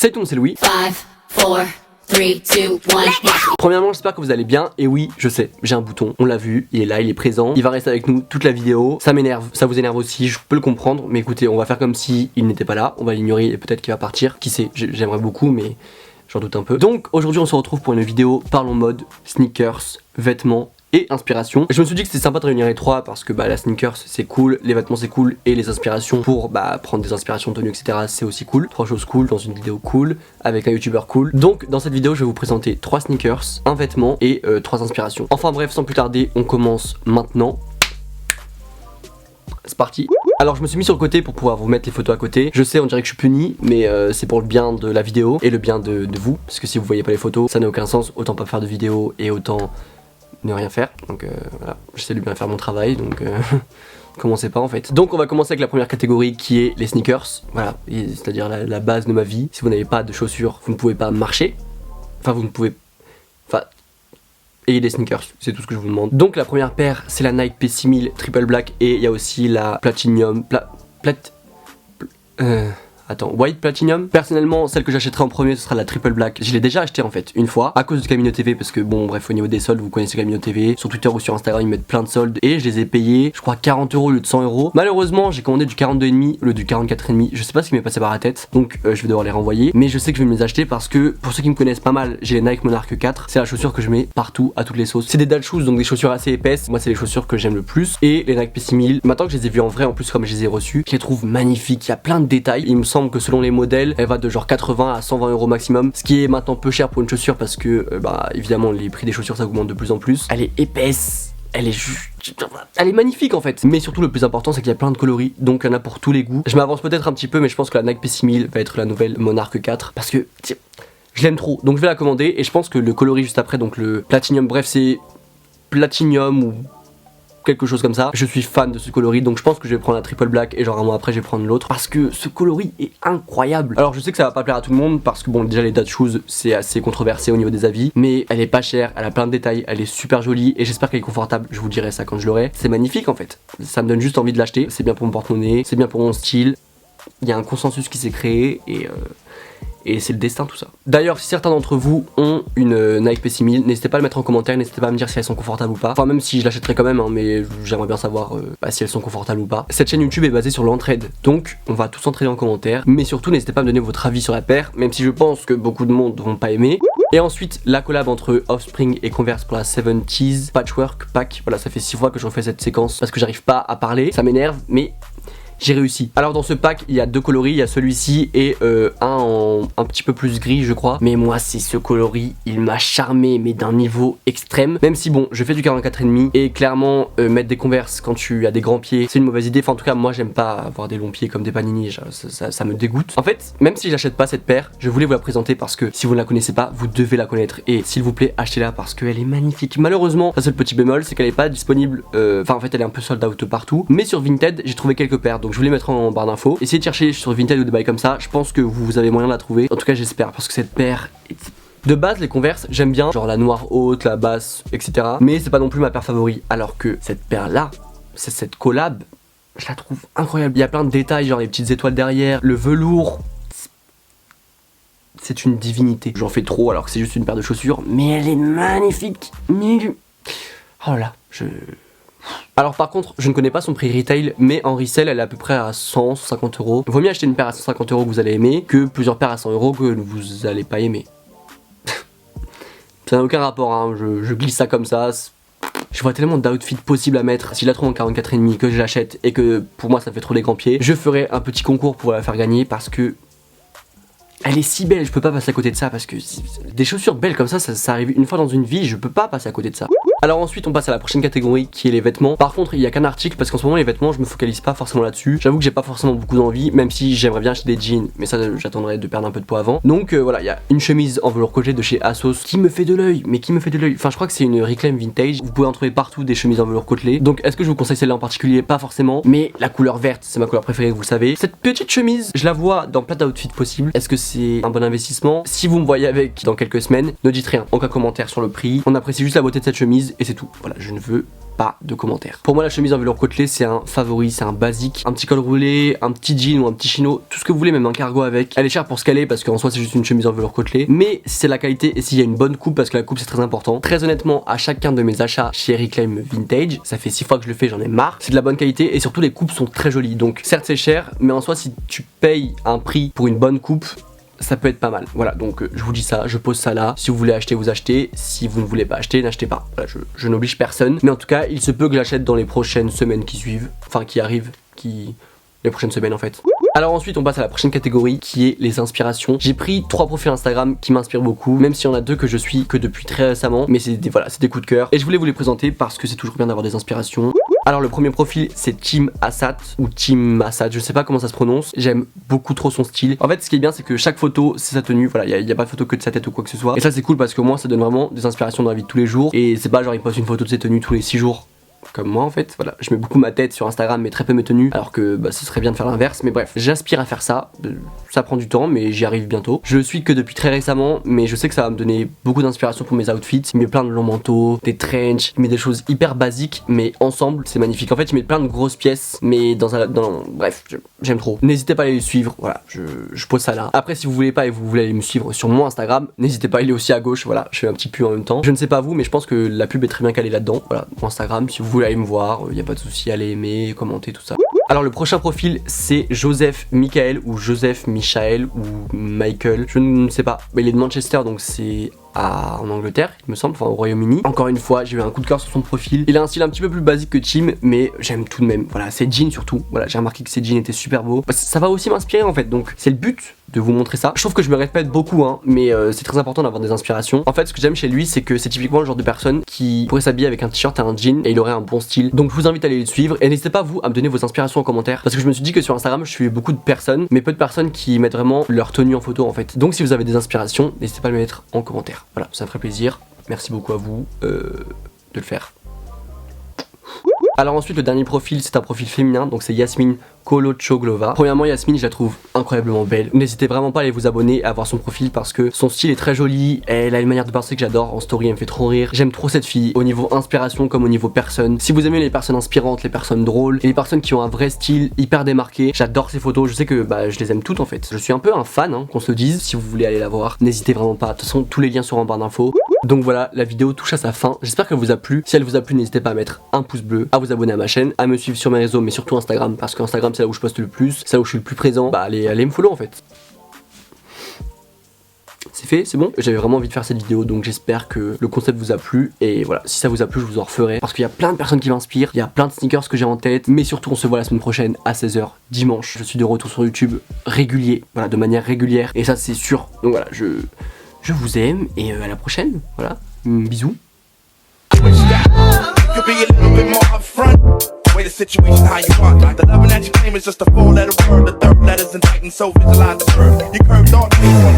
Salut tout le monde, c'est Louis. 5, 4, 3, 2, 1. Premièrement, j'espère que vous allez bien. Et oui, je sais, j'ai un bouton, on l'a vu, il est là, il est présent. Il va rester avec nous toute la vidéo. Ça m'énerve, ça vous énerve aussi, je peux le comprendre. Mais écoutez, on va faire comme si il n'était pas là. On va l'ignorer et peut-être qu'il va partir. Qui sait, j'aimerais beaucoup, mais j'en doute un peu. Donc aujourd'hui, on se retrouve pour une vidéo Parlons mode, sneakers, vêtements et inspiration. Et je me suis dit que c'était sympa de réunir les trois parce que la sneakers c'est cool, les vêtements c'est cool et les inspirations pour prendre des inspirations de tenue etc c'est aussi cool. Trois choses cool dans une vidéo cool avec un youtubeur cool. Donc dans cette vidéo je vais vous présenter 3 sneakers, un vêtement et 3 inspirations. Enfin bref, sans plus tarder, on commence maintenant. C'est parti. Alors je me suis mis sur le côté pour pouvoir vous mettre les photos à côté. Je sais, on dirait que je suis puni, mais c'est pour le bien de la vidéo et le bien de vous. Parce que si vous voyez pas les photos, ça n'a aucun sens. Autant pas faire de vidéo et autant ne rien faire. Donc voilà, j'essaie de bien faire mon travail, donc commencez pas en fait. Donc on va commencer avec la première catégorie qui est les sneakers. Voilà, c'est-à-dire la base de ma vie. Si vous n'avez pas de chaussures, vous ne pouvez pas marcher. Enfin vous ne pouvez... Enfin... ayez des sneakers, c'est tout ce que je vous demande. Donc la première paire c'est la Nike P6000 Triple Black et il y a aussi la Platinum... White Platinum. Personnellement, celle que j'achèterai en premier, ce sera la Triple Black. Je l'ai déjà acheté en fait une fois à cause de Camino TV parce que bon, bref, au niveau des soldes, vous connaissez Camino TV. Sur Twitter ou sur Instagram, ils mettent plein de soldes et je les ai payés, je crois 40 € au lieu de 100 €. Malheureusement, j'ai commandé du 42,5 au lieu du 44,5. Je sais pas ce qui m'est passé par la tête, donc je vais devoir les renvoyer. Mais je sais que je vais me les acheter parce que pour ceux qui me connaissent pas mal, j'ai les Nike Monarch 4. C'est la chaussure que je mets partout à toutes les sauces. C'est des dad shoes, donc des chaussures assez épaisses. Moi, c'est les chaussures que j'aime le plus. Et les Nike P6000, maintenant que je les ai vues en vrai, en plus comme je les ai reçues, je les trouve magnifiques. Il y a plein de détails. Il me semble que selon les modèles, elle va de genre 80 à 120 € maximum, ce qui est maintenant peu cher pour une chaussure parce que évidemment les prix des chaussures ça augmente de plus en plus. Elle est épaisse, elle est magnifique en fait. Mais surtout le plus important c'est qu'il y a plein de coloris, donc il y en a pour tous les goûts. Je m'avance peut-être un petit peu mais je pense que la Nike P6000 va être la nouvelle Monarch 4 parce que je l'aime trop, donc je vais la commander. Et je pense que le coloris juste après, donc le Platinum, bref c'est Platinum ou quelque chose comme ça, je suis fan de ce coloris, donc je pense que je vais prendre la Triple Black et genre un mois après je vais prendre l'autre parce que ce coloris est incroyable. Alors je sais que ça va pas plaire à tout le monde parce que bon, déjà les dad shoes c'est assez controversé au niveau des avis, mais elle est pas chère, elle a plein de détails, elle est super jolie et j'espère qu'elle est confortable. Je vous dirai ça quand je l'aurai. C'est magnifique en fait, ça me donne juste envie de l'acheter. C'est bien pour mon porte-monnaie, c'est bien pour mon style. Il y a un consensus qui s'est créé et c'est le destin tout ça. D'ailleurs, si certains d'entre vous ont une Nike P6000, n'hésitez pas à le mettre en commentaire, n'hésitez pas à me dire si elles sont confortables ou pas. Enfin même si je l'achèterai quand même, hein, mais j'aimerais bien savoir si elles sont confortables ou pas. Cette chaîne YouTube est basée sur l'entraide, donc on va tous entraider en commentaire. Mais surtout n'hésitez pas à me donner votre avis sur la paire, même si je pense que beaucoup de monde vont pas aimer. Et ensuite la collab entre Offspring et Converse pour la 70s Patchwork Pack. Voilà, ça fait 6 fois que je refais cette séquence parce que j'arrive pas à parler, ça m'énerve, mais j'ai réussi. Alors dans ce pack il y a 2 coloris, il y a celui-ci et un petit peu plus gris je crois. Mais moi c'est ce coloris, il m'a charmé mais d'un niveau extrême. Même si bon, je fais du 44,5 et clairement mettre des Converse quand tu as des grands pieds c'est une mauvaise idée. Enfin en tout cas moi j'aime pas avoir des longs pieds comme des Panini, ça me dégoûte. En fait même si j'achète pas cette paire, je voulais vous la présenter parce que si vous ne la connaissez pas, vous devez la connaître. Et s'il vous plaît achetez-la parce qu'elle est magnifique. Malheureusement ça c'est le petit bémol, c'est qu'elle est pas disponible, enfin en fait elle est un peu sold out partout. Mais sur Vinted j'ai trouvé quelques paires, donc je vous les mettrai en barre d'infos. Essayez de chercher sur Vinted ou des bails comme ça, je pense que vous avez moyen de la trouver. En tout cas j'espère parce que cette paire est... De base les Converse j'aime bien, genre la noire haute, la basse, etc. Mais c'est pas non plus ma paire favorite. Alors que cette paire là, c'est cette collab, je la trouve incroyable. Il y a plein de détails, genre les petites étoiles derrière, le velours. C'est une divinité. J'en fais trop alors que c'est juste une paire de chaussures, mais elle est magnifique. Oh là, Alors par contre, je ne connais pas son prix retail, mais en resell, elle est à peu près à 100, 150 €. Vaut mieux acheter une paire à 150 € que vous allez aimer que plusieurs paires à 100 € que vous allez pas aimer. Ça n'a aucun rapport, hein. Je glisse ça comme ça. Je vois tellement d'outfits possibles à mettre. Si je la trouve en 44,5 que je l'achète et que pour moi ça fait trop des grands pieds, je ferai un petit concours pour la faire gagner parce que elle est si belle, je peux pas passer à côté de ça parce que des chaussures belles comme ça arrive une fois dans une vie, je peux pas passer à côté de ça. Alors ensuite on passe à la prochaine catégorie qui est les vêtements. Par contre il y a qu'un article parce qu'en ce moment les vêtements je me focalise pas forcément là-dessus. J'avoue que j'ai pas forcément beaucoup d'envie, même si j'aimerais bien acheter des jeans, mais ça j'attendrai de perdre un peu de poids avant. Donc voilà, il y a une chemise en velours côtelé de chez Asos qui me fait de l'œil, mais qui me fait de l'œil. Enfin je crois que c'est une Reclaim Vintage, vous pouvez en trouver partout des chemises en velours côtelé. Donc est-ce que je vous conseille celle-là en particulier? Pas forcément, mais la couleur verte c'est ma couleur préférée, vous le savez. Cette petite chemise, je la vois dans plein d'outfits possibles. Est-ce que c'est un bon investissement? Si vous me voyez avec dans quelques semaines, ne dites rien, aucun commentaire sur le prix. On apprécie juste la beauté de cette chemise et c'est tout. Voilà, je ne veux pas de commentaires. Pour moi la chemise en velours côtelé c'est un favori, c'est un basique, un petit col roulé, un petit jean ou un petit chino, tout ce que vous voulez, même un cargo avec. Elle est chère pour ce qu'elle est parce qu'en soi c'est juste une chemise en velours côtelé, mais si c'est la qualité et s'il y a une bonne coupe, parce que la coupe c'est très important. Très honnêtement, à chacun de mes achats chez Reclaim Vintage, ça fait 6 fois que je le fais, j'en ai marre, c'est de la bonne qualité et surtout les coupes sont très jolies. Donc certes c'est cher, mais en soi si tu payes un prix pour une bonne coupe, ça peut être pas mal. Voilà, donc je vous dis ça, je pose ça là. Si vous voulez acheter, vous achetez. Si vous ne voulez pas acheter, n'achetez pas. Voilà, je n'oblige personne. Mais en tout cas, il se peut que j'achète dans les prochaines semaines qui suivent. Enfin, qui arrivent, les prochaines semaines en fait. Alors ensuite on passe à la prochaine catégorie qui est les inspirations. J'ai pris 3 profils Instagram qui m'inspirent beaucoup, même s'il y en a 2 que je suis que depuis très récemment, mais c'est des coups de cœur et je voulais vous les présenter parce que c'est toujours bien d'avoir des inspirations. Alors le premier profil c'est Tim Assad ou Tim Assad, je sais pas comment ça se prononce. J'aime beaucoup trop son style. En fait ce qui est bien c'est que chaque photo c'est sa tenue, voilà, il y a pas de photo que de sa tête ou quoi que ce soit. Et ça c'est cool parce que moi ça donne vraiment des inspirations dans la vie de tous les jours. Et c'est pas genre il poste une photo de ses tenues tous les 6 jours. Comme moi en fait, voilà, je mets beaucoup ma tête sur Instagram mais très peu mes tenues, alors que ce serait bien de faire l'inverse, mais bref, j'aspire à faire ça, ça prend du temps mais j'y arrive bientôt. Je le suis que depuis très récemment, mais je sais que ça va me donner beaucoup d'inspiration pour mes outfits. Il met plein de longs manteaux, des trench, il met des choses hyper basiques, mais ensemble c'est magnifique. En fait il met plein de grosses pièces, mais bref, j'aime trop. N'hésitez pas à aller le suivre, voilà, je pose ça là. Après si vous voulez pas et vous voulez aller me suivre sur mon Instagram, n'hésitez pas, il est aussi à gauche, voilà, je fais un petit pub en même temps. Je ne sais pas vous, mais je pense que la pub est très bien calée là-dedans, voilà, mon Instagram, si vous voulez aller me voir, y a pas de souci, allez aimer, commenter, tout ça. Alors le prochain profil c'est Joseph Michael ou Joseph Michael ou Michael, je ne sais pas, il est de Manchester donc c'est en Angleterre il me semble, enfin au Royaume-Uni. Encore une fois j'ai eu un coup de cœur sur son profil, il a un style un petit peu plus basique que Tim mais j'aime tout de même, voilà, ses jeans surtout, voilà, j'ai remarqué que ses jeans étaient super beaux, ça va aussi m'inspirer en fait, donc c'est le but de vous montrer ça. Je trouve que je me répète beaucoup mais c'est très important d'avoir des inspirations. En fait ce que j'aime chez lui c'est que c'est typiquement le genre de personne qui pourrait s'habiller avec un t-shirt et un jean et il aurait un bon style. Donc je vous invite à aller le suivre et n'hésitez pas vous à me donner vos inspirations en commentaire parce que je me suis dit que sur Instagram je suis beaucoup de personnes mais peu de personnes qui mettent vraiment leur tenue en photo en fait. Donc si vous avez des inspirations n'hésitez pas à le mettre en commentaire. Voilà, ça me ferait plaisir. Merci beaucoup à vous de le faire. Alors ensuite le dernier profil c'est un profil féminin, donc c'est Yasmine Kolochoglova. Premièrement Yasmine je la trouve incroyablement belle. N'hésitez vraiment pas à aller vous abonner, à voir son profil parce que son style est très joli, elle a une manière de penser que j'adore, en story elle me fait trop rire. J'aime trop cette fille, au niveau inspiration comme au niveau personne. Si vous aimez les personnes inspirantes, les personnes drôles, et les personnes qui ont un vrai style hyper démarqué, j'adore ses photos, je sais que je les aime toutes en fait. Je suis un peu un fan, qu'on se le dise, si vous voulez aller la voir, n'hésitez vraiment pas. De toute façon tous les liens sont en barre d'infos. Donc voilà, la vidéo touche à sa fin, j'espère qu'elle vous a plu. Si elle vous a plu n'hésitez pas à mettre un pouce bleu, à vous abonner à ma chaîne, à me suivre sur mes réseaux mais surtout Instagram parce qu'Instagram c'est là où je poste le plus, c'est là où je suis le plus présent, allez me follow en fait. C'est fait, c'est bon. J'avais vraiment envie de faire cette vidéo donc j'espère que le concept vous a plu et voilà, si ça vous a plu je vous en referai parce qu'il y a plein de personnes qui m'inspirent, il y a plein de sneakers que j'ai en tête, mais surtout on se voit la semaine prochaine à 16h dimanche. Je suis de retour sur YouTube régulier, voilà, de manière régulière et ça c'est sûr. Donc voilà, je vous aime et à la prochaine, voilà, bisous. Way the situation how you want. The loving that you claim is just a 4-letter word. The third letter's indicting, so visualize the verb. You curved on me.